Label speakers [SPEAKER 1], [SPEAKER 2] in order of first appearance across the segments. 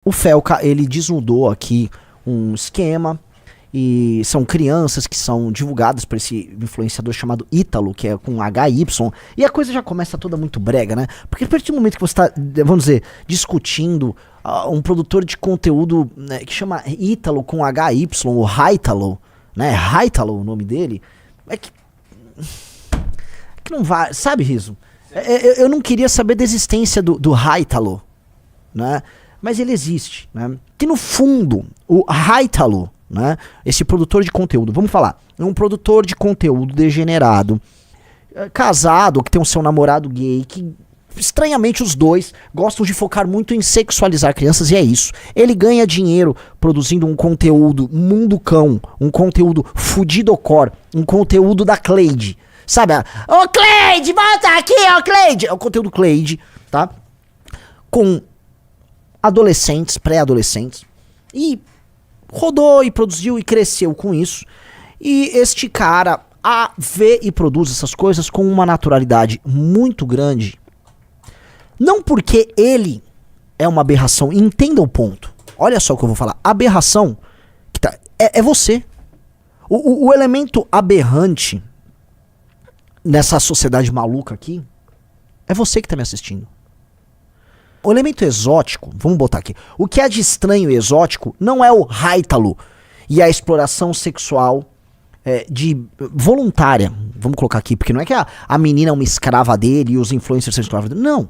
[SPEAKER 1] O Felca, ele desnudou aqui um esquema, e são crianças que são divulgadas por esse influenciador chamado Ítalo, que é com HY, e a coisa já começa toda muito brega, né? Porque a partir do momento que você está, vamos dizer, discutindo um produtor de conteúdo, né, que chama Ítalo com HY, o Haitalo, né? Haitalo o nome dele, é que não vai, sabe, Riso? Eu não queria saber da existência do Haitalo, né? Mas ele existe, né? Que no fundo, o Haitalo, né? Esse produtor de conteúdo, vamos falar, é um produtor de conteúdo degenerado, casado, que tem o seu namorado gay, que estranhamente os dois gostam de focar muito em sexualizar crianças, e é isso. Ele ganha dinheiro produzindo um conteúdo mundo cão, um conteúdo fudidocor, um conteúdo da Cleide. Sabe? Ô Cleide, volta aqui, ô Cleide! É o conteúdo Cleide, tá? Com adolescentes, pré-adolescentes, e rodou e produziu e cresceu com isso. E este cara vê e produz essas coisas com uma naturalidade muito grande. Não porque ele é uma aberração, entenda o ponto. Olha só o que eu vou falar. Aberração que é você. O elemento aberrante nessa sociedade maluca aqui é você que tá me assistindo. O elemento exótico, vamos botar aqui, o que é de estranho e exótico não é o Haitalo e a exploração sexual de voluntária, vamos colocar aqui, porque não é que a menina é uma escrava dele e os influencers são escravos dele, não.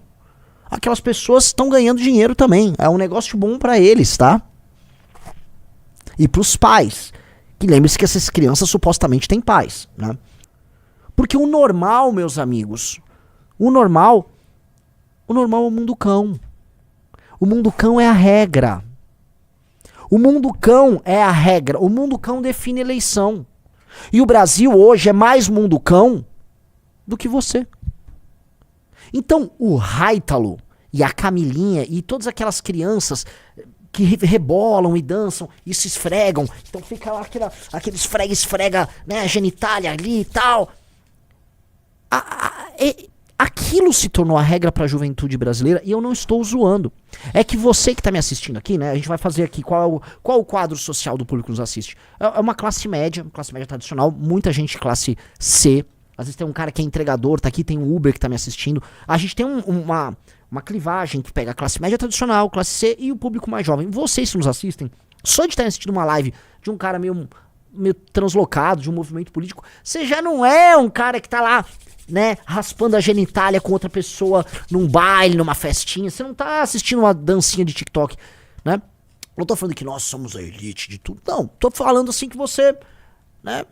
[SPEAKER 1] Aquelas pessoas estão ganhando dinheiro também, é um negócio bom pra eles, tá? E pros pais, que lembre-se que essas crianças supostamente têm pais, né? Porque o normal, meus amigos, o normal é o mundo cão. O mundo cão é a regra. O mundo cão é a regra. O mundo cão define eleição. E o Brasil hoje é mais mundo cão do que você. Então, o Haitalo e a Camilinha e todas aquelas crianças que rebolam e dançam e se esfregam, então fica lá aquele esfrega, né, a genitália ali e tal. Aquilo se tornou a regra para a juventude brasileira, e eu não estou zoando. É que você que está me assistindo aqui, né? A gente vai fazer aqui qual o quadro social do público que nos assiste. É uma classe média tradicional, muita gente classe C. Às vezes tem um cara que é entregador, tá aqui, tem um Uber que tá me assistindo. A gente tem uma clivagem que pega a classe média tradicional, classe C e o público mais jovem. Vocês que nos assistem, só de estarem assistindo uma live de um cara meio translocado, de um movimento político, você já não é um cara que tá lá, né, raspando a genitália com outra pessoa num baile, numa festinha. Você não tá assistindo uma dancinha de TikTok, né? Não tô falando que nós somos a elite de tudo. Não, tô falando assim que você, né,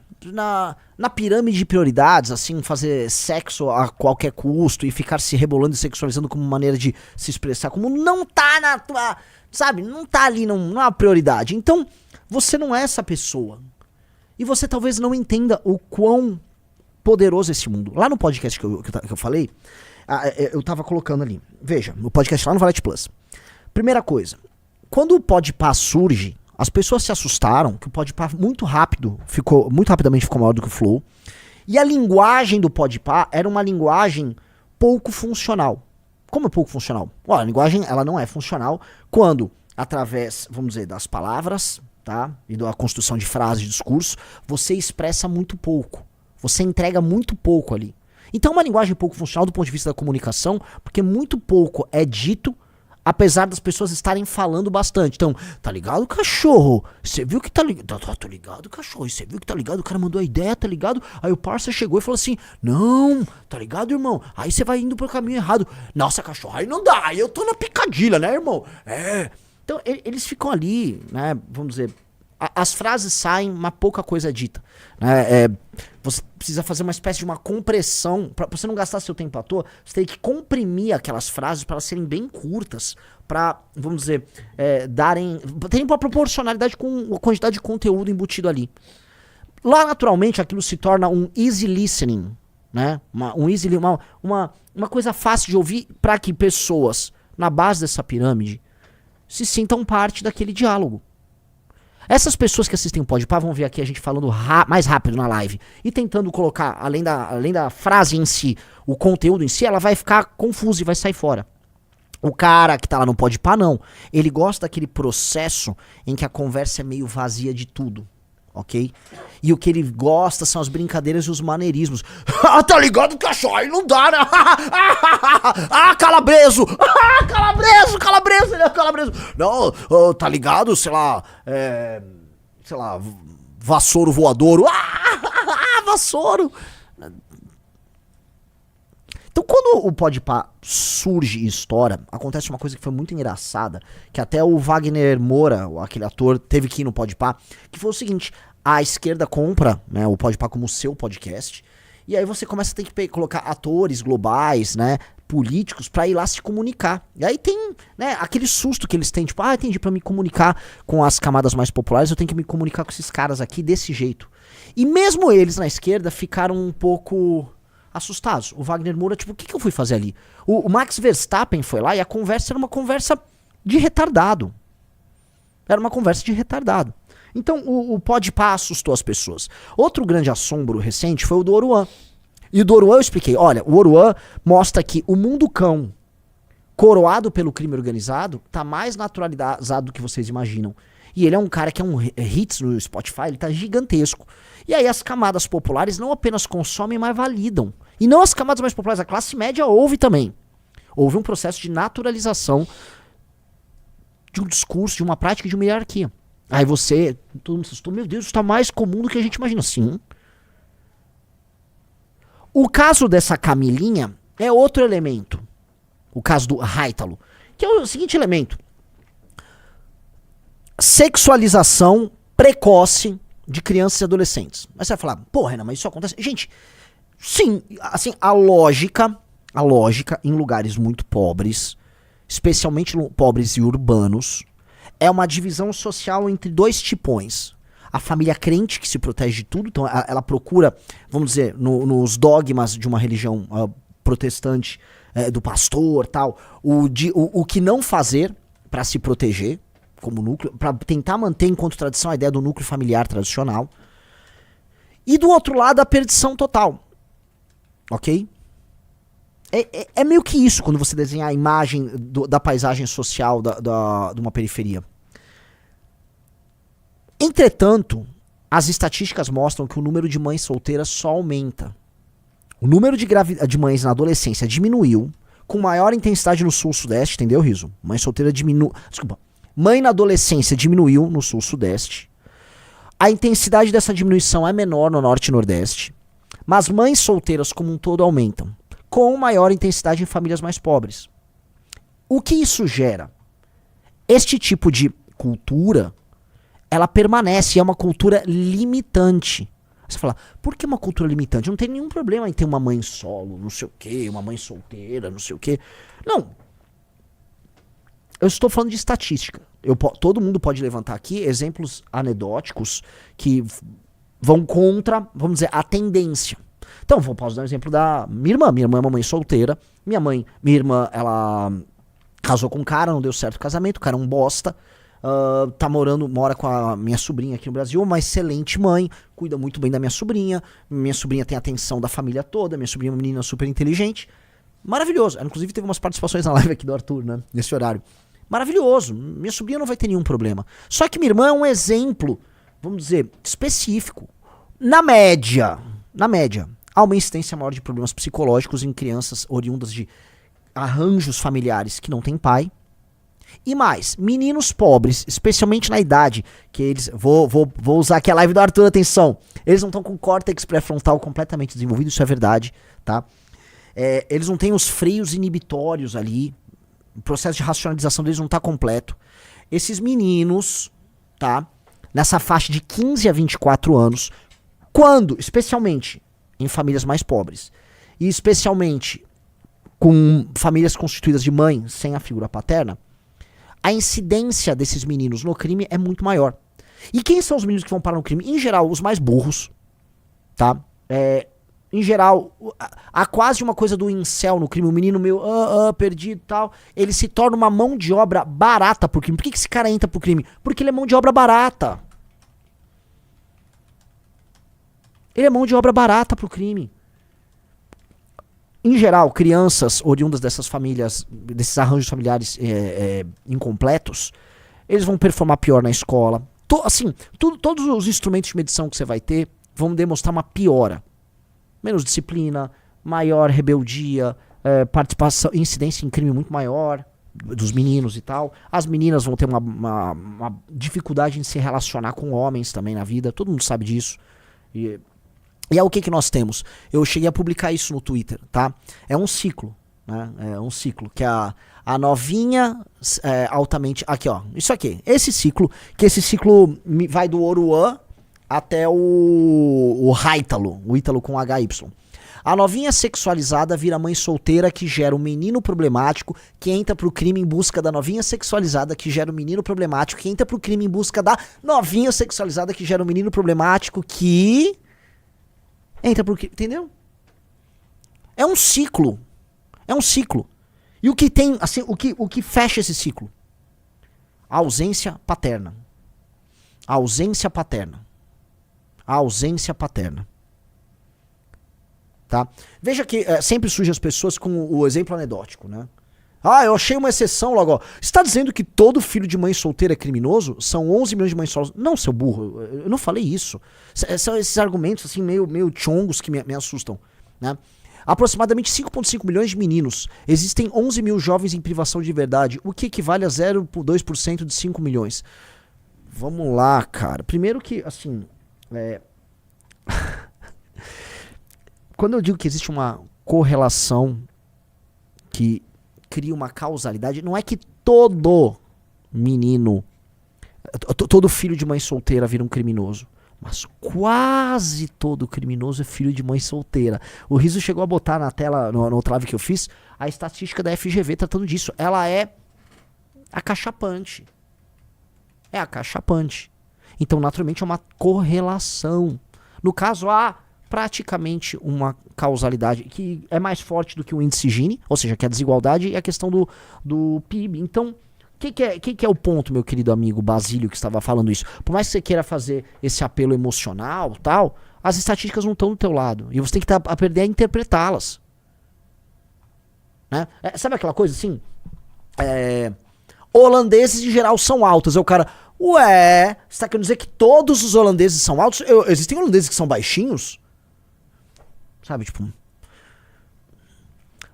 [SPEAKER 1] na pirâmide de prioridades, assim, fazer sexo a qualquer custo e ficar se rebolando e sexualizando como maneira de se expressar, como não tá na tua, sabe, não tá ali, não é uma prioridade. Então, você não é essa pessoa. E você talvez não entenda o quão poderoso esse mundo. Lá no podcast que eu falei, eu tava colocando ali. Veja, no podcast lá no Valete Plus. Primeira coisa, quando o Podpah surge, as pessoas se assustaram que o Podpah muito rapidamente ficou maior do que o Flow. E a linguagem do Podpah era uma linguagem pouco funcional. Como é pouco funcional? A linguagem ela não é funcional quando, através, vamos dizer, das palavras, tá? E da construção de frases, de discurso, você expressa muito pouco. Você entrega muito pouco ali. Então é uma linguagem pouco funcional do ponto de vista da comunicação, porque muito pouco é dito, apesar das pessoas estarem falando bastante. Então, tá ligado, cachorro? Você viu que tá ligado? Tô ligado, cachorro. Você viu que tá ligado? O cara mandou a ideia, tá ligado? Aí o parça chegou e falou assim, não, tá ligado, irmão? Aí você vai indo pro caminho errado. Nossa, cachorro, aí não dá. Aí eu tô na picadilha, né, irmão? Então, eles ficam ali, né, vamos dizer, as frases saem, mas pouca coisa é dita. Você precisa fazer uma espécie de uma compressão. Pra você não gastar seu tempo à toa, você tem que comprimir aquelas frases para elas serem bem curtas, para, vamos dizer, terem uma proporcionalidade com a quantidade de conteúdo embutido ali. Lá, naturalmente, aquilo se torna um easy listening, né? Uma coisa fácil de ouvir para que pessoas, na base dessa pirâmide, se sintam parte daquele diálogo. Essas pessoas que assistem o Podpah vão ver aqui a gente falando mais rápido na live e tentando colocar, além da frase em si, o conteúdo em si, ela vai ficar confusa e vai sair fora. O cara que tá lá no Podpah, não. Ele gosta daquele processo em que a conversa é meio vazia de tudo, ok? E o que ele gosta são as brincadeiras e os maneirismos. Ah, tá ligado que achou? Aí não dá, né? Ah, calabreso! Ah, calabreso, ele é calabreso. Não, tá ligado, sei lá, vassouro voador. Ah, vassouro! Então, quando o Podpah surge e estoura, acontece uma coisa que foi muito engraçada, que até o Wagner Moura, aquele ator, teve que ir no Podpah, que foi o seguinte: a esquerda compra, né, o Podpah como seu podcast, e aí você começa a ter que colocar atores globais, né, políticos, pra ir lá se comunicar. E aí tem, né, aquele susto que eles têm, tipo, entendi, pra me comunicar com as camadas mais populares, eu tenho que me comunicar com esses caras aqui desse jeito. E mesmo eles na esquerda ficaram um pouco assustados. O Wagner Moura, tipo, o que eu fui fazer ali? O Max Verstappen foi lá e a conversa era uma conversa de retardado. Era uma conversa de retardado. Então o Podpah assustou as pessoas. Outro grande assombro recente foi o do Oruan. E o do Oruan eu expliquei. Olha, o Oruan mostra que o mundo cão, coroado pelo crime organizado, tá mais naturalizado do que vocês imaginam. E ele é um cara que é um hits no Spotify, ele tá gigantesco. E aí as camadas populares não apenas consomem, mas validam. E não as camadas mais populares, a classe média ouve também. Houve um processo de naturalização de um discurso, de uma prática, de uma hierarquia. Aí todo mundo assustou, meu Deus, isso tá mais comum do que a gente imagina. Sim. O caso dessa Camilinha é outro elemento. O caso do Haitalo, que é o seguinte elemento. Sexualização precoce de crianças e adolescentes. Mas você vai falar, pô, Renan, mas isso acontece? Gente, sim, assim, a lógica em lugares muito pobres, especialmente pobres e urbanos, é uma divisão social entre dois tipões. A família crente, que se protege de tudo, então ela procura, vamos dizer, nos dogmas de uma religião protestante, do pastor, tal, o que não fazer para se proteger, como núcleo, para tentar manter enquanto tradição a ideia do núcleo familiar tradicional. E do outro lado, a perdição total. Ok? É meio que isso quando você desenhar a imagem da paisagem social de uma periferia. Entretanto, as estatísticas mostram que o número de mães solteiras só aumenta. O número de mães na adolescência diminuiu com maior intensidade no sul-sudeste, entendeu, Riso? Mãe solteira diminuiu. Desculpa. Mãe na adolescência diminuiu no sul-sudeste. A intensidade dessa diminuição é menor no norte e nordeste. Mas mães solteiras como um todo aumentam, com maior intensidade em famílias mais pobres. O que isso gera? Este tipo de cultura, ela permanece, é uma cultura limitante. Você fala, por que uma cultura limitante? Não tem nenhum problema em ter uma mãe solo, não sei o quê, uma mãe solteira, não sei o quê. Não. Eu estou falando de estatística. Todo mundo pode levantar aqui exemplos anedóticos que vão contra, vamos dizer, a tendência. Então, posso dar um exemplo da minha irmã. Minha irmã é uma mãe solteira. Minha irmã, ela casou com um cara, não deu certo o casamento, o cara é um bosta. Mora com a minha sobrinha aqui no Brasil, uma excelente mãe, cuida muito bem da minha sobrinha. Minha sobrinha tem a atenção da família toda. Minha sobrinha é uma menina super inteligente. Maravilhoso. Ela, inclusive, teve umas participações na live aqui do Arthur, né? Nesse horário. Maravilhoso. Minha sobrinha não vai ter nenhum problema. Só que minha irmã é um exemplo, vamos dizer, específico. Na média, há uma incidência maior de problemas psicológicos em crianças oriundas de arranjos familiares que não têm pai. E mais, meninos pobres, especialmente na idade, que eles... Vou usar aqui a live do Arthur, atenção. Eles não estão com o córtex pré-frontal completamente desenvolvido, isso é verdade, tá? Eles não têm os freios inibitórios ali. O processo de racionalização deles não está completo. Esses meninos, tá? Nessa faixa de 15 a 24 anos, quando, especialmente em famílias mais pobres, e especialmente com famílias constituídas de mãe sem a figura paterna, a incidência desses meninos no crime é muito maior. E quem são os meninos que vão parar no crime? Em geral, os mais burros, tá? Em geral, há quase uma coisa do incel no crime. O menino meio, perdido e tal. Ele se torna uma mão de obra barata pro crime. Por que esse cara entra pro crime? Porque ele é mão de obra barata. Ele é mão de obra barata pro crime. Em geral, crianças oriundas dessas famílias, desses arranjos familiares incompletos, eles vão performar pior na escola. Assim, todos os instrumentos de medição que você vai ter vão demonstrar uma piora. Menos disciplina, maior rebeldia, participação, incidência em crime muito maior dos meninos e tal. As meninas vão ter uma dificuldade em se relacionar com homens também na vida. Todo mundo sabe disso. E é o que nós temos. Eu cheguei a publicar isso no Twitter, tá? É um ciclo, né? É um ciclo que a novinha altamente... Aqui, ó. Isso aqui. Esse ciclo, que esse ciclo vai do Oruan até o Haítalo. O Ítalo com HY. A novinha sexualizada vira mãe solteira que gera um menino problemático que entra pro crime em busca da novinha sexualizada que gera um menino problemático que entra pro crime em busca da novinha sexualizada que gera um menino problemático que... entra por... Entendeu? É um ciclo. É um ciclo. E o que tem, assim, o que fecha esse ciclo? A ausência paterna. A ausência paterna. A ausência paterna. Tá? Veja que sempre surgem as pessoas com o exemplo anedótico, né? Ah, eu achei uma exceção logo. Ó. Está dizendo que todo filho de mãe solteira é criminoso? São 11 milhões de mães solteiras. Não, seu burro, eu não falei isso. São esses argumentos assim meio chongos que me assustam, né? Aproximadamente 5,5 milhões de meninos. Existem 11 mil jovens em privação de liberdade, o que equivale a 0,2% de 5 milhões. Vamos lá, cara. Primeiro que, assim... Quando eu digo que existe uma correlação que cria uma causalidade, não é que todo menino, todo filho de mãe solteira vira um criminoso. Mas quase todo criminoso é filho de mãe solteira. O Riso chegou a botar na tela, no outra live que eu fiz, a estatística da FGV tratando disso. Ela é acachapante. É acachapante. Então, naturalmente, é uma correlação. No caso, há praticamente uma causalidade que é mais forte do que o índice Gini, ou seja, que é a desigualdade e a questão do PIB. Então, o que é o ponto, meu querido amigo Basílio, que estava falando isso? Por mais que você queira fazer esse apelo emocional tal, as estatísticas não estão do teu lado. E você tem que aprender a interpretá-las. Né? Sabe aquela coisa assim? Holandeses em geral são altos. É o cara, ué, você está querendo dizer que todos os holandeses são altos? Existem holandeses que são baixinhos? Sabe, tipo...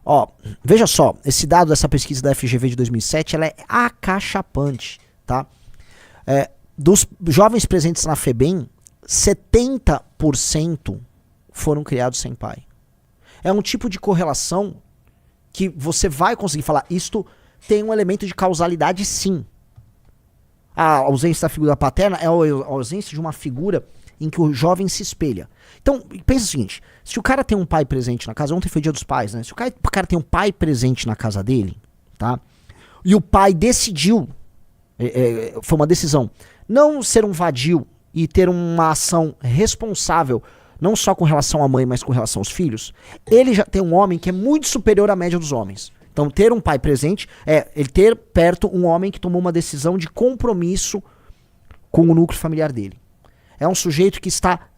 [SPEAKER 1] Ó, veja só, esse dado dessa pesquisa da FGV de 2007, ela é acachapante, tá? Dos jovens presentes na FEBEM, 70% foram criados sem pai. É um tipo de correlação que você vai conseguir falar, isto tem um elemento de causalidade sim. A ausência da figura paterna é a ausência de uma figura em que o jovem se espelha. Então, pensa o seguinte, se o cara tem um pai presente na casa, ontem foi dia dos pais, né? Se o cara tem um pai presente na casa dele, tá? E o pai decidiu, foi uma decisão, não ser um vadio e ter uma ação responsável, não só com relação à mãe, mas com relação aos filhos, ele já tem um homem que é muito superior à média dos homens. Então, ter um pai presente é ele ter perto um homem que tomou uma decisão de compromisso com o núcleo familiar dele. É um sujeito que está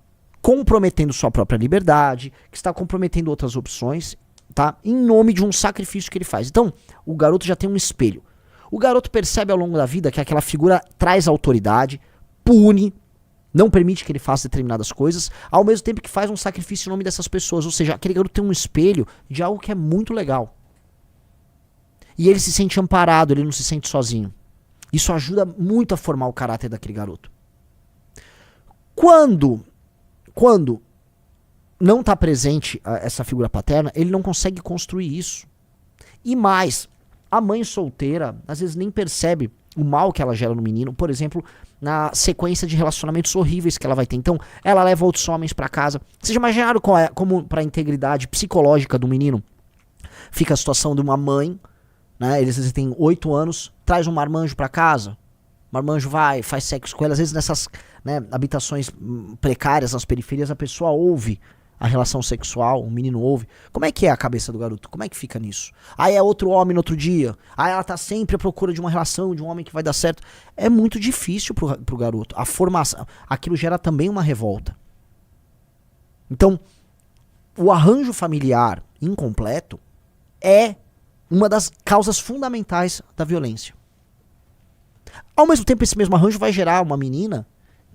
[SPEAKER 1] comprometendo sua própria liberdade, que está comprometendo outras opções, tá? Em nome de um sacrifício que ele faz. Então, o garoto já tem um espelho. O garoto percebe ao longo da vida que aquela figura traz autoridade, pune, não permite que ele faça determinadas coisas, ao mesmo tempo que faz um sacrifício em nome dessas pessoas. Ou seja, aquele garoto tem um espelho de algo que é muito legal. E ele se sente amparado, ele não se sente sozinho. Isso ajuda muito a formar o caráter daquele garoto. Quando não está presente essa figura paterna, ele não consegue construir isso. E mais, a mãe solteira às vezes nem percebe o mal que ela gera no menino, por exemplo, na sequência de relacionamentos horríveis que ela vai ter. Então, ela leva outros homens para casa. Vocês já imaginaram como para a integridade psicológica do menino fica a situação de uma mãe, né? Eles têm 8 anos, traz um marmanjo para casa. O marmanjo vai, faz sexo com ela. Às vezes nessas, né, habitações precárias, nas periferias, a pessoa ouve a relação sexual, o menino ouve. Como é que é a cabeça do garoto? Como é que fica nisso? Aí é outro homem no outro dia. Aí ela tá sempre à procura de uma relação, de um homem que vai dar certo. É muito difícil pro garoto. A formação, aquilo gera também uma revolta. Então, o arranjo familiar, incompleto é uma das causas fundamentais da violência. Ao mesmo tempo, esse mesmo arranjo vai gerar uma menina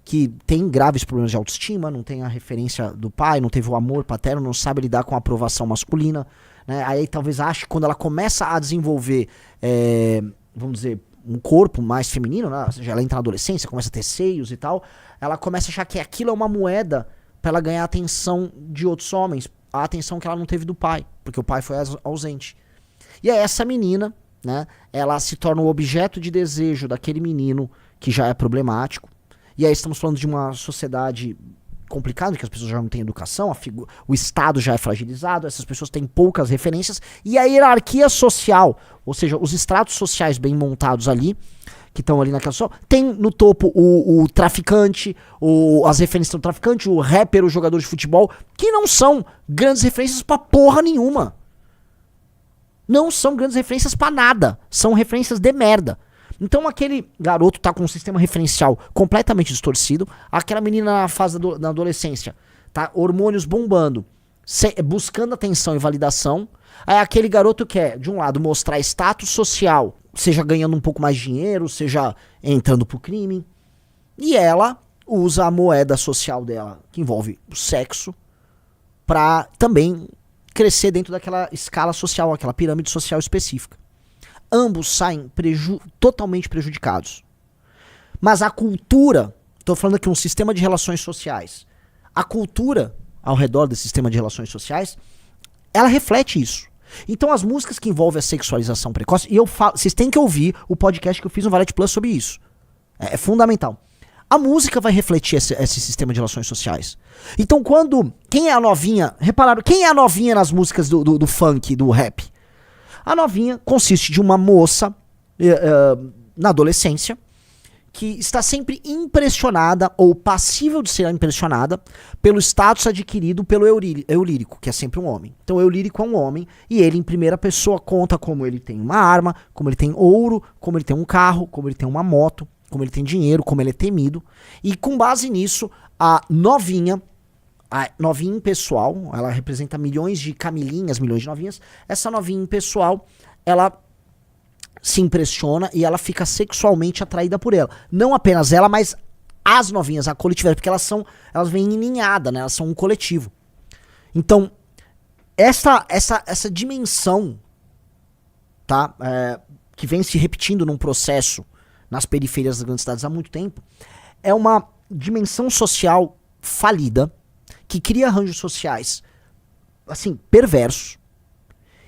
[SPEAKER 1] que tem graves problemas de autoestima, não tem a referência do pai, não teve o amor paterno, não sabe lidar com a aprovação masculina, né? Aí talvez ache que quando ela começa a desenvolver, vamos dizer, um corpo mais feminino, né? Ou seja, ela entra na adolescência, começa a ter seios e tal, ela começa a achar que aquilo é uma moeda para ela ganhar a atenção de outros homens, a atenção que ela não teve do pai, porque o pai foi ausente. E aí essa menina, né, ela se torna o objeto de desejo daquele menino que já é problemático. E aí estamos falando de uma sociedade complicada, que as pessoas já não têm educação, o Estado já é fragilizado, essas pessoas têm poucas referências, e a hierarquia social, ou seja, os estratos sociais bem montados ali, que estão ali naquela só, tem no topo o traficante, as referências do traficante, o rapper, o jogador de futebol, que não são grandes referências pra porra nenhuma. Não são grandes referências pra nada, são referências de merda. Então aquele garoto tá com um sistema referencial completamente distorcido, aquela menina na fase da adolescência, tá, hormônios bombando, buscando atenção e validação, aí aquele garoto quer, de um lado, mostrar status social, seja ganhando um pouco mais de dinheiro, seja entrando pro crime, e ela usa a moeda social dela, que envolve o sexo, pra também crescer dentro daquela escala social, aquela pirâmide social específica. Ambos saem totalmente prejudicados. Mas a cultura, estou falando aqui um sistema de relações sociais, a cultura ao redor desse sistema de relações sociais, ela reflete isso. Então as músicas que envolvem a sexualização precoce, e eu falo, vocês têm que ouvir o podcast que eu fiz no Valete Plus sobre isso. É fundamental. A música vai refletir esse sistema de relações sociais. Então quem é a novinha, repararam, quem é a novinha nas músicas do funk, do rap? A novinha consiste de uma moça na adolescência que está sempre impressionada ou passível de ser impressionada pelo status adquirido pelo Eulírico, que é sempre um homem. Então o Eulírico é um homem e ele em primeira pessoa conta como ele tem uma arma, como ele tem ouro, como ele tem um carro, como ele tem uma moto, como ele tem dinheiro, como ele é temido. E com base nisso, a novinha impessoal, ela representa milhões de Camilinhas, milhões de novinhas. Essa novinha impessoal, ela se impressiona e ela fica sexualmente atraída por ela. Não apenas ela, mas as novinhas, a coletiva, porque elas vêm em ninhada, né? Elas são um coletivo. Então, essa dimensão, tá? Que vem se repetindo num processo nas periferias das grandes cidades há muito tempo, é uma dimensão social falida, que cria arranjos sociais, assim, perversos,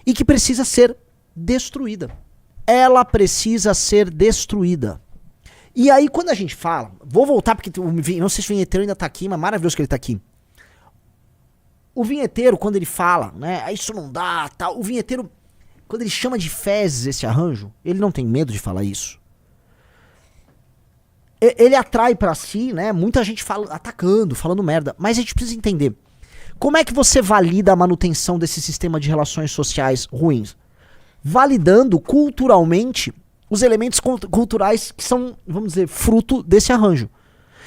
[SPEAKER 1] e que precisa ser destruída. Ela precisa ser destruída. E aí, quando a gente fala, vou voltar, porque não sei se o vinheteiro ainda tá aqui, mas maravilhoso que ele tá aqui. O vinheteiro, quando ele fala, né, isso não dá, tal, o vinheteiro, quando ele chama de fezes esse arranjo, ele não tem medo de falar isso. Ele atrai pra si, né, muita gente atacando, falando merda, mas a gente precisa entender como é que você valida a manutenção desse sistema de relações sociais ruins? Validando culturalmente os elementos culturais que são, vamos dizer, fruto desse arranjo.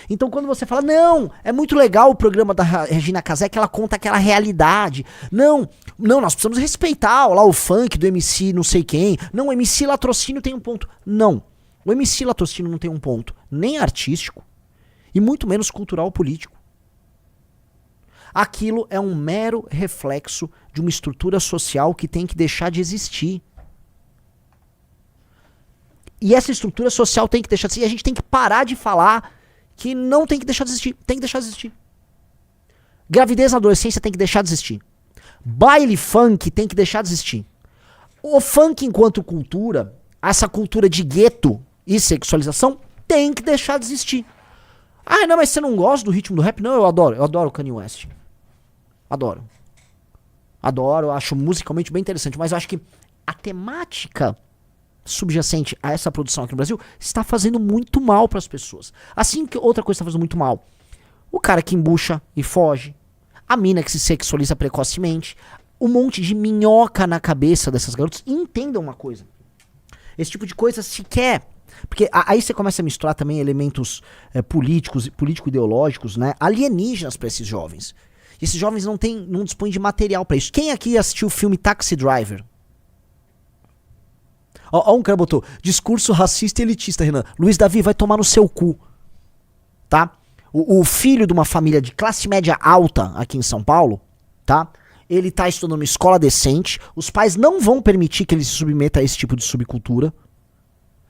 [SPEAKER 1] Então quando você fala, não, é muito legal o programa da Regina Casé, que ela conta aquela realidade. Não, nós precisamos respeitar lá o funk do MC não sei quem. Não, o MC Latrocínio tem um ponto. Não. O MC Latrocínio não tem um ponto nem artístico e muito menos cultural ou político. Aquilo é um mero reflexo de uma estrutura social que tem que deixar de existir. E essa estrutura social tem que deixar de existir. E a gente tem que parar de falar que não tem que deixar de existir. Tem que deixar de existir. Gravidez na adolescência tem que deixar de existir. Baile funk tem que deixar de existir. O funk enquanto cultura, essa cultura de gueto e sexualização, tem que deixar de existir. Ah, não, mas você não gosta do ritmo do rap? Não, eu adoro o Kanye West. Adoro, eu acho musicalmente bem interessante, mas eu acho que a temática subjacente a essa produção aqui no Brasil está fazendo muito mal para as pessoas. Assim que outra coisa está fazendo muito mal, o cara que embucha e foge, a mina que se sexualiza precocemente, um monte de minhoca na cabeça dessas garotas. Entendam uma coisa, esse tipo de coisa se quer, porque aí você começa a misturar também elementos político-ideológicos, né, alienígenas para esses jovens. E esses jovens não dispõem de material pra isso. Quem aqui assistiu o filme Taxi Driver? Ó, um cara botou, discurso racista e elitista, Renan. Luiz Davi, vai tomar no seu cu. Tá? O filho de uma família de classe média alta aqui em São Paulo, tá? Ele tá estudando numa escola decente, os pais não vão permitir que ele se submeta a esse tipo de subcultura.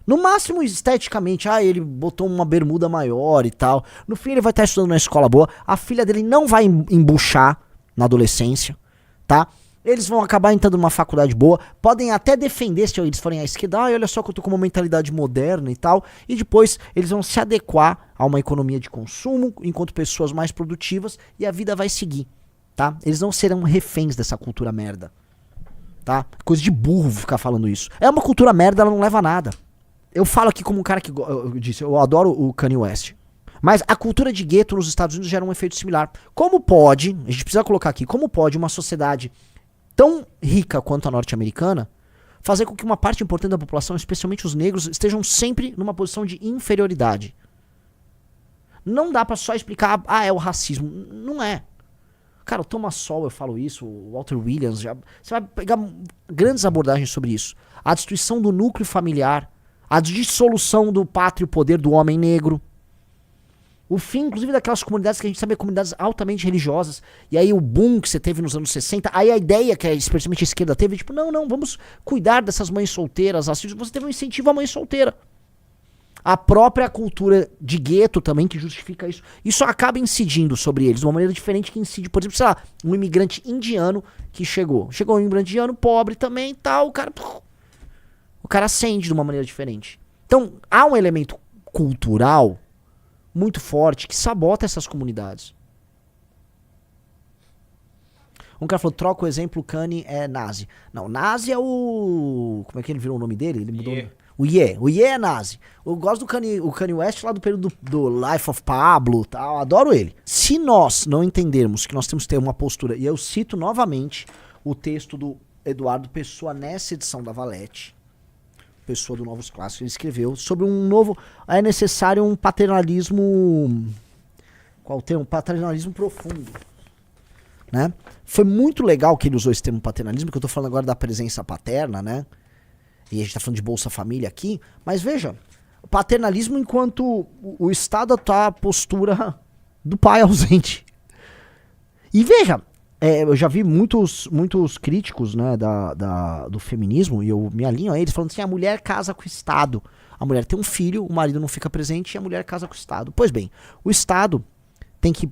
[SPEAKER 1] No máximo, esteticamente, ele botou uma bermuda maior e tal. No fim, ele vai estar estudando numa escola boa. A filha dele não vai embuchar na adolescência, tá? Eles vão acabar entrando numa faculdade boa. Podem até defender se eles forem à esquerda. Olha só que eu tô com uma mentalidade moderna e tal. E depois, eles vão se adequar a uma economia de consumo, enquanto pessoas mais produtivas, e a vida vai seguir, tá? Eles não serão reféns dessa cultura merda, tá? Coisa de burro ficar falando isso. É uma cultura merda, ela não leva a nada. Eu falo aqui como um cara que, eu disse, eu adoro o Kanye West. Mas a cultura de gueto nos Estados Unidos gera um efeito similar. Como pode, a gente precisa colocar aqui, como pode uma sociedade tão rica quanto a norte-americana fazer com que uma parte importante da população, especialmente os negros, estejam sempre numa posição de inferioridade? Não dá pra só explicar, é o racismo. Não é. Cara, o Thomas Sowell, eu falo isso, o Walter Williams, você vai pegar grandes abordagens sobre isso. A destruição do núcleo familiar, a dissolução do pátrio poder do homem negro, o fim, inclusive, daquelas comunidades que a gente sabe, comunidades altamente religiosas, e aí o boom que você teve nos anos 60, aí a ideia que especialmente a esquerda teve, tipo, não, vamos cuidar dessas mães solteiras, você teve um incentivo à mãe solteira. A própria cultura de gueto também que justifica isso. Isso acaba incidindo sobre eles de uma maneira diferente que incide, por exemplo, sei lá, um imigrante indiano que chegou. Chegou um imigrante indiano, pobre também e tal, o cara acende de uma maneira diferente. Então, há um elemento cultural muito forte que sabota essas comunidades. Um cara falou, troca o exemplo, Kanye é nazi. Não, nazi é o... Como é que ele virou o nome dele? Ele mudou... O Ye é nazi. Eu gosto do Kanye West lá do período do Life of Pablo, tal, adoro ele. Se nós não entendermos que nós temos que ter uma postura, e eu cito novamente o texto do Eduardo Pessoa nessa edição da Valete, Pessoa do Novos Clássicos, ele escreveu sobre um novo... É necessário um paternalismo... Qual o termo? Paternalismo profundo. Né? Foi muito legal que ele usou esse termo paternalismo, que eu tô falando agora da presença paterna, né? E a gente tá falando de Bolsa Família aqui, mas veja, paternalismo enquanto o Estado tá a postura do pai ausente. E veja, eu já vi muitos críticos, né, do feminismo, e eu me alinho a eles, falando assim, a mulher casa com o Estado. A mulher tem um filho, o marido não fica presente e a mulher casa com o Estado. Pois bem, o Estado tem que...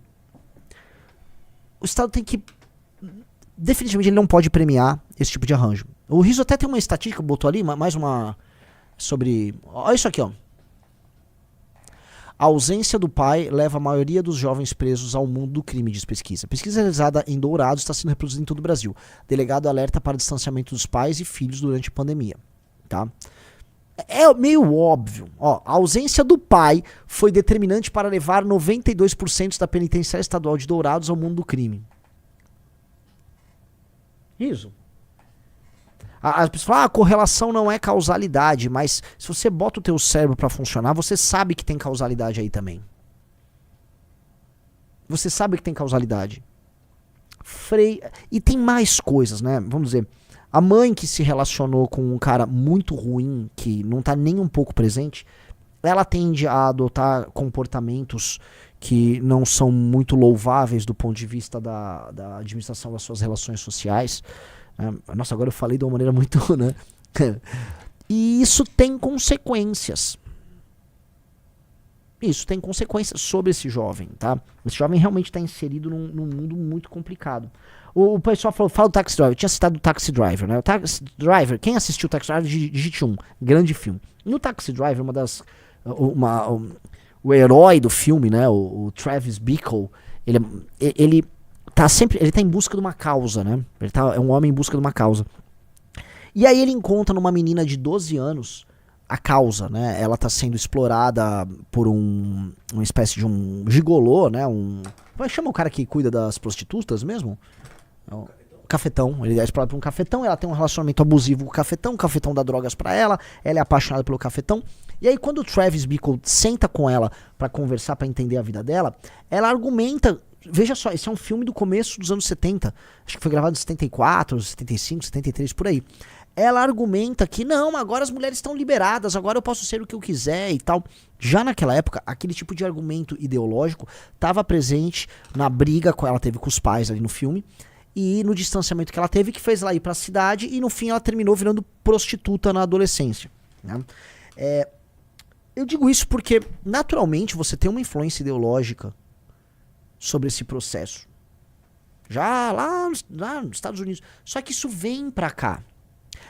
[SPEAKER 1] Definitivamente ele não pode premiar esse tipo de arranjo. O Rizzo até tem uma estatística, botou ali, mais uma sobre... Olha isso aqui, ó. A ausência do pai leva a maioria dos jovens presos ao mundo do crime, diz pesquisa. Pesquisa realizada em Dourados está sendo reproduzida em todo o Brasil. Delegado alerta para distanciamento dos pais e filhos durante a pandemia. Tá? É meio óbvio. Ó, a ausência do pai foi determinante para levar 92% da penitenciária estadual de Dourados ao mundo do crime. Isso. As pessoas falam, a correlação não é causalidade, mas se você bota o teu cérebro pra funcionar, você sabe que tem causalidade aí também. Você sabe que tem causalidade. E tem mais coisas, né? Vamos dizer, a mãe que se relacionou com um cara muito ruim, que não tá nem um pouco presente, ela tende a adotar comportamentos que não são muito louváveis do ponto de vista da administração das suas relações sociais. Nossa, agora eu falei de uma maneira muito, né? E isso tem consequências. Isso tem consequências sobre esse jovem, tá? Esse jovem realmente está inserido num mundo muito complicado. O pessoal fala do Taxi Driver. Eu tinha citado o Taxi Driver, né? O Taxi Driver, quem assistiu o Taxi Driver, digite um. Grande filme. No Taxi Driver, o herói do filme, né? O Travis Bickle, ele tá sempre, ele tá em busca de uma causa, né? É um homem em busca de uma causa. E aí ele encontra numa menina de 12 anos a causa, né? Ela tá sendo explorada por uma espécie de um gigolô, né? Como é que chama o cara que cuida das prostitutas mesmo? O cafetão. Ele é explorado por um cafetão, ela tem um relacionamento abusivo com o cafetão dá drogas pra ela é apaixonada pelo cafetão. E aí quando o Travis Bickle senta com ela pra conversar, pra entender a vida dela, ela argumenta Veja só, esse é um filme do começo dos anos 70. Acho que foi gravado em 74, 75, 73, por aí. Ela argumenta que não, agora as mulheres estão liberadas, agora eu posso ser o que eu quiser e tal. Já naquela época, aquele tipo de argumento ideológico estava presente na briga que ela teve com os pais ali no filme e no distanciamento que ela teve, que fez ela ir pra cidade e no fim ela terminou virando prostituta na adolescência, né? Eu digo isso porque, naturalmente, você tem uma influência ideológica sobre esse processo. Já lá nos Estados Unidos. Só que isso vem pra cá.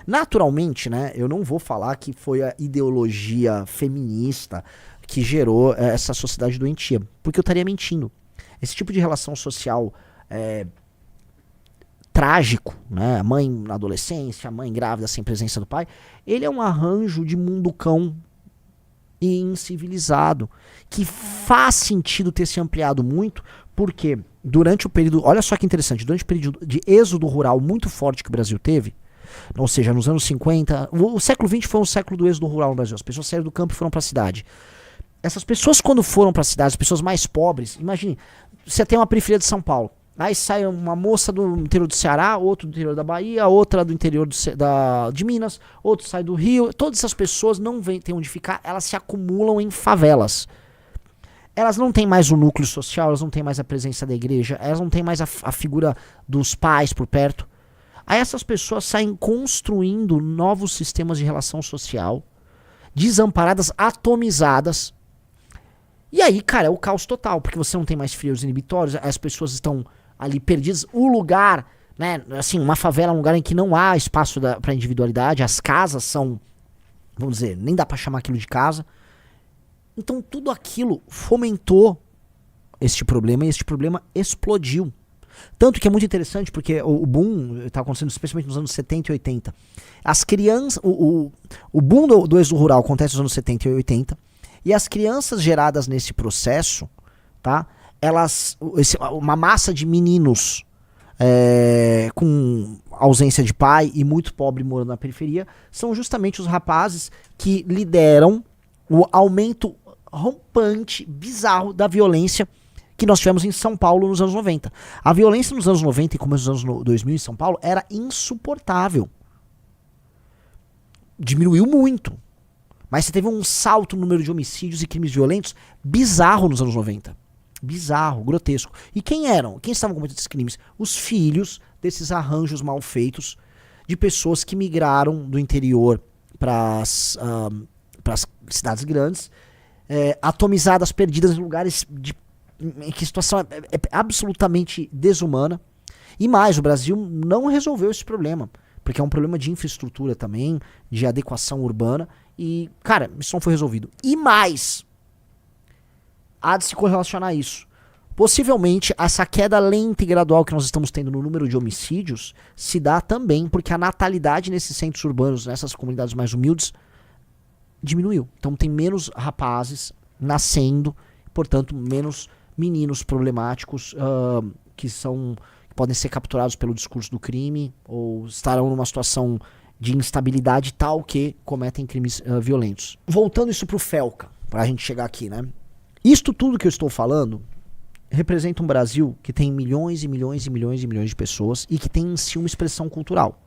[SPEAKER 1] Naturalmente, né, eu não vou falar que foi a ideologia feminista que gerou essa sociedade doentia, porque eu estaria mentindo. Esse tipo de relação social trágico, né, a mãe na adolescência, a mãe grávida sem presença do pai, ele é um arranjo de mundo cão e incivilizado, que faz sentido ter se ampliado muito, porque durante o período, olha só que interessante, durante o período de êxodo rural muito forte que o Brasil teve, ou seja, nos anos 50, o século XX foi um século do êxodo rural no Brasil, as pessoas saíram do campo e foram para a cidade. Essas pessoas, quando foram para a cidade, as pessoas mais pobres, imagine, você tem uma periferia de São Paulo, aí sai uma moça do interior do Ceará, outro do interior da Bahia, outra do interior de Minas, outro sai do Rio. Todas essas pessoas não têm onde ficar, elas se acumulam em favelas. Elas não têm mais o núcleo social, elas não têm mais a presença da igreja, elas não têm mais a figura dos pais por perto. Aí essas pessoas saem construindo novos sistemas de relação social, desamparadas, atomizadas. E aí, cara, é o caos total, porque você não tem mais freios inibitórios, as pessoas estão ali perdidas. O lugar, né, assim, uma favela é um lugar em que não há espaço para individualidade, as casas são, vamos dizer, nem dá pra chamar aquilo de casa. Então tudo aquilo fomentou este problema e este problema explodiu. Tanto que é muito interessante porque o boom está acontecendo especialmente nos anos 70 e 80. As crianças, o boom do êxodo rural acontece nos anos 70 e 80. E as crianças geradas nesse processo, tá? Uma massa de meninos com ausência de pai e muito pobre morando na periferia, são justamente os rapazes que lideram o aumento rampante, bizarro da violência que nós tivemos em São Paulo nos anos 90. A violência nos anos 90 e começo dos anos 2000 em São Paulo era insuportável. Diminuiu muito. Mas você teve um salto no número de homicídios e crimes violentos bizarro nos anos 90. Bizarro, grotesco. E quem eram? Quem estavam cometendo esses crimes? Os filhos desses arranjos mal feitos de pessoas que migraram do interior para as cidades grandes, atomizadas, perdidas em lugares em que a situação é absolutamente desumana. E mais, o Brasil não resolveu esse problema, porque é um problema de infraestrutura também, de adequação urbana. E, cara, isso não foi resolvido. E mais, há de se correlacionar a isso. Possivelmente, essa queda lenta e gradual que nós estamos tendo no número de homicídios se dá também porque a natalidade nesses centros urbanos, nessas comunidades mais humildes, diminuiu. Então tem menos rapazes nascendo, portanto, menos meninos problemáticos que podem ser capturados pelo discurso do crime ou estarão numa situação de instabilidade tal que cometem crimes violentos. Voltando isso pro Felca, pra gente chegar aqui, né? Isto tudo que eu estou falando representa um Brasil que tem milhões e milhões e milhões e milhões de pessoas e que tem em si uma expressão cultural.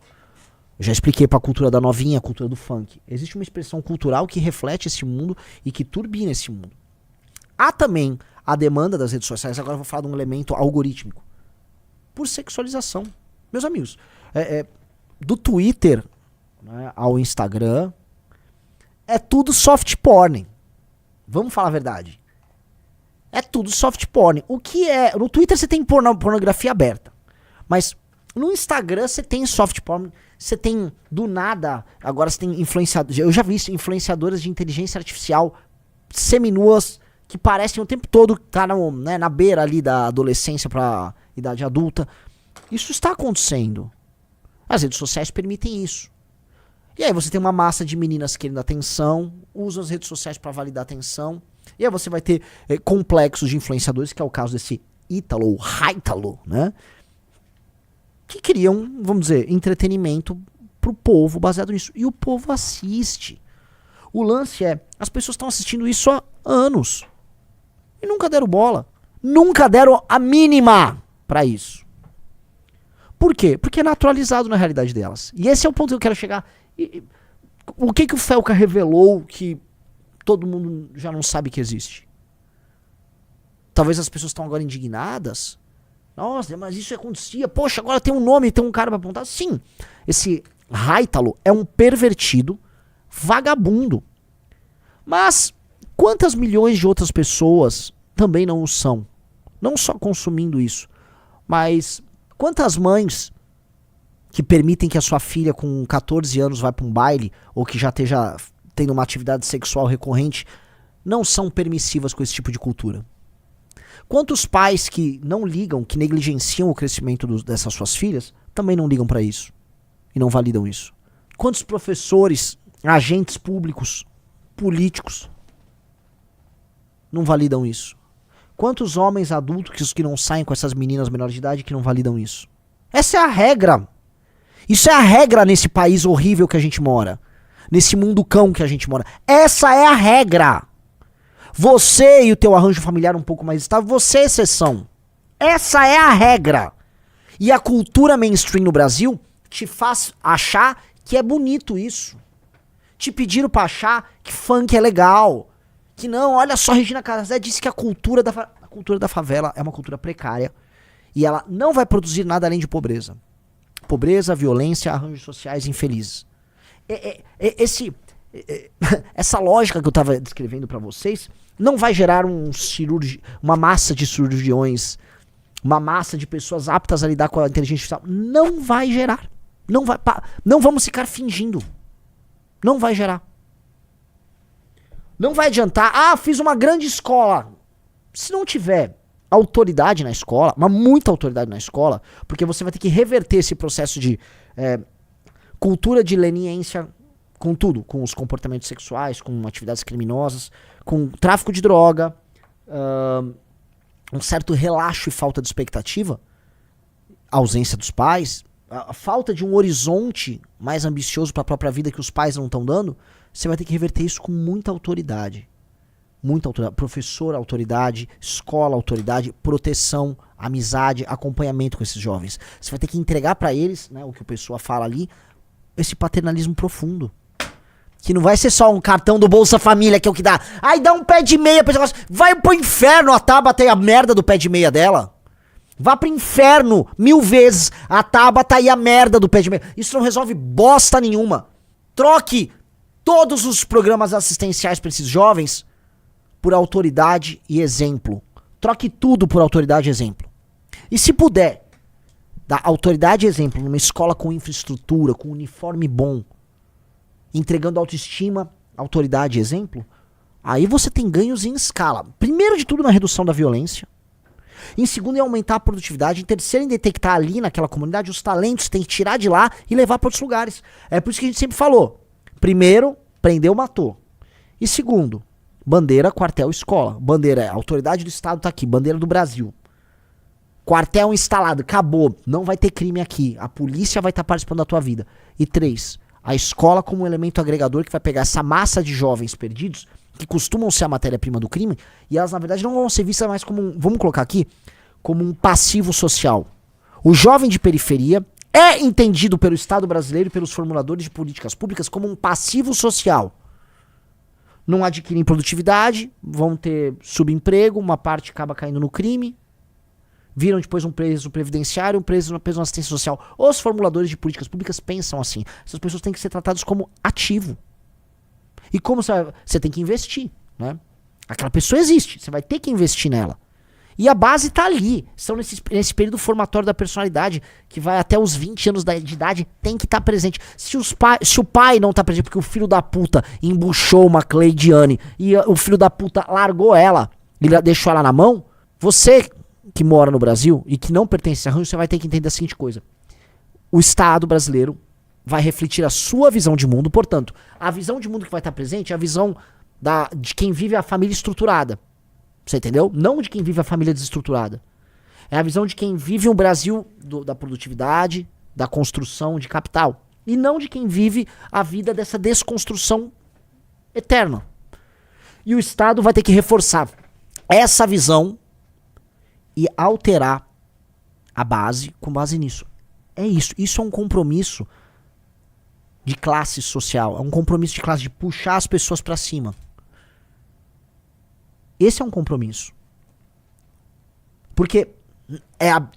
[SPEAKER 1] Eu já expliquei pra cultura da novinha, a cultura do funk. Existe uma expressão cultural que reflete esse mundo e que turbina esse mundo. Há também a demanda das redes sociais, agora eu vou falar de um elemento algorítmico, por sexualização. Meus amigos, do Twitter, né, ao Instagram, é tudo soft porn. Vamos falar a verdade. É tudo soft porn. O que é... No Twitter você tem pornografia aberta. Mas no Instagram você tem soft porn. Você tem, do nada... Agora você tem influenciadores... Eu já vi isso, influenciadoras de inteligência artificial seminuas que parecem o tempo todo tá na beira ali da adolescência pra idade adulta. Isso está acontecendo. As redes sociais permitem isso. E aí você tem uma massa de meninas querendo atenção, usam as redes sociais para validar atenção. E aí você vai ter complexos de influenciadores, que é o caso desse Ítalo, ou Haitalo, né? Que criam, vamos dizer, entretenimento pro povo baseado nisso. E o povo assiste. O lance é, as pessoas estão assistindo isso há anos. E nunca deram bola. Nunca deram a mínima pra isso. Por quê? Porque é naturalizado na realidade delas. E esse é o ponto que eu quero chegar. O que o Felca revelou que todo mundo já não sabe que existe? Talvez as pessoas estão agora indignadas. Nossa, mas isso acontecia. Poxa, agora tem um nome, tem um cara pra apontar. Sim, esse Haitalo é um pervertido, vagabundo. Mas quantas milhões de outras pessoas também não o são? Não só consumindo isso, mas quantas mães que permitem que a sua filha com 14 anos vá para um baile ou que já esteja tendo uma atividade sexual recorrente não são permissivas com esse tipo de cultura? Quantos pais que não ligam, que negligenciam o crescimento dessas suas filhas, também não ligam para isso e não validam isso? Quantos professores, agentes públicos, políticos não validam isso? Quantos homens adultos que não saem com essas meninas menores de idade que não validam isso? Essa é a regra. Isso é a regra nesse país horrível que a gente mora. Nesse mundo cão que a gente mora. Essa é a regra. Você e o teu arranjo familiar um pouco mais estável, você é exceção. Essa é a regra. E a cultura mainstream no Brasil te faz achar que é bonito isso. Te pediram pra achar que funk é legal. Que não, olha só, Regina Casé disse que a cultura da favela é uma cultura precária. E ela não vai produzir nada além de pobreza. Pobreza, violência, arranjos sociais infelizes. Essa lógica que eu estava descrevendo para vocês não vai gerar uma massa de cirurgiões, uma massa de pessoas aptas a lidar com a inteligência artificial. Não vai gerar. Não vamos ficar fingindo. Não vai gerar. Não vai adiantar. Ah, fiz uma grande escola. Se não tiver autoridade na escola, mas muita autoridade na escola, porque você vai ter que reverter esse processo de cultura de leniência com tudo, com os comportamentos sexuais, com atividades criminosas, com tráfico de droga, um certo relaxo e falta de expectativa, a ausência dos pais, a falta de um horizonte mais ambicioso para a própria vida que os pais não estão dando. Você vai ter que reverter isso com muita autoridade. Muita autoridade. Professor, autoridade. Escola, autoridade. Proteção, amizade, acompanhamento com esses jovens. Você vai ter que entregar para eles, né, o que o pessoa fala ali, esse paternalismo profundo. Que não vai ser só um cartão do Bolsa Família que é o que dá. Ai, dá um pé de meia pra esse negócio. Vai pro inferno a Tabata e a merda do pé de meia dela. Vá pro inferno 1000 vezes a Tabata e a merda do pé de meia. Isso não resolve bosta nenhuma. Troque todos os programas assistenciais para esses jovens por autoridade e exemplo. Troque tudo por autoridade e exemplo. E se puder dar autoridade e exemplo numa escola com infraestrutura, com uniforme bom, entregando autoestima, autoridade e exemplo, aí você tem ganhos em escala. Primeiro de tudo na redução da violência. Em segundo, em aumentar a produtividade. Em terceiro, em detectar ali naquela comunidade os talentos, tem que tirar de lá e levar para outros lugares. É por isso que a gente sempre falou. Primeiro, prendeu, matou. E segundo, bandeira, quartel, escola. Bandeira, a autoridade do Estado tá aqui. Bandeira do Brasil. Quartel instalado, acabou. Não vai ter crime aqui. A polícia vai estar participando da tua vida. E 3, a escola como um elemento agregador que vai pegar essa massa de jovens perdidos, que costumam ser a matéria-prima do crime, e elas na verdade não vão ser vistas mais como vamos colocar aqui, como um passivo social. O jovem de periferia é entendido pelo Estado brasileiro e pelos formuladores de políticas públicas como um passivo social. Não adquirem produtividade, vão ter subemprego, uma parte acaba caindo no crime, viram depois um preso previdenciário, um preso na assistência social. Os formuladores de políticas públicas pensam assim. Essas pessoas têm que ser tratadas como ativo. E como você tem que investir, né? Aquela pessoa existe, você vai ter que investir nela. E a base tá ali. São nesse período formatório da personalidade, que vai até os 20 anos de idade, tem que estar presente. Se o pai não tá presente porque o filho da puta embuchou uma Cleidiane e o filho da puta largou ela e deixou ela na mão, você que mora no Brasil e que não pertence a arranjo, você vai ter que entender a seguinte coisa. O Estado brasileiro vai refletir a sua visão de mundo, portanto, a visão de mundo que vai estar presente é a visão de quem vive a família estruturada. Você entendeu? Não de quem vive a família desestruturada. É a visão de quem vive um Brasil da produtividade, da construção de capital. E não de quem vive a vida dessa desconstrução eterna. E o Estado vai ter que reforçar essa visão e alterar a base com base nisso. É isso. Isso é um compromisso de classe social. É um compromisso de classe, de puxar as pessoas pra cima. Esse é um compromisso. Porque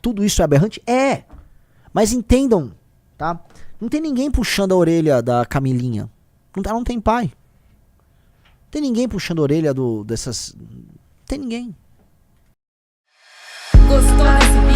[SPEAKER 1] tudo isso é aberrante? É. Mas entendam, tá? Não tem ninguém puxando a orelha da Camilinha. Ela não tem pai. Não tem ninguém puxando a orelha dessas... Não tem ninguém.
[SPEAKER 2] Gostou desse vídeo?